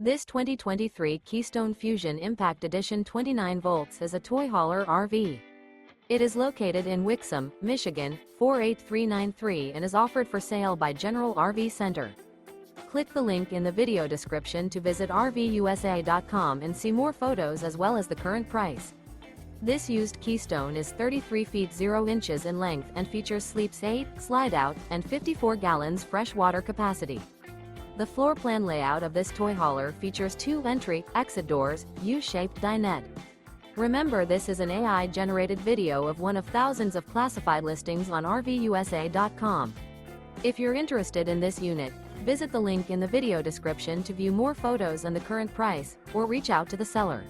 This 2023 Keystone Fuzion Impact Edition 29 volts is a toy hauler RV. It is located in Wixom, Michigan, 48393 and is offered for sale by General RV Center. Click the link in the video description to visit RVUSA.com and see more photos as well as the current price. This used Keystone is 33 feet 0 inches in length and features sleeps 8, Slideout, and 54 gallons fresh water capacity. The floor plan layout of this toy hauler features 2 entry, exit doors, U-shaped dinette. Remember, this is an AI-generated video of one of thousands of classified listings on RVUSA.com. If you're interested in this unit, visit the link in the video description to view more photos and the current price, or reach out to the seller.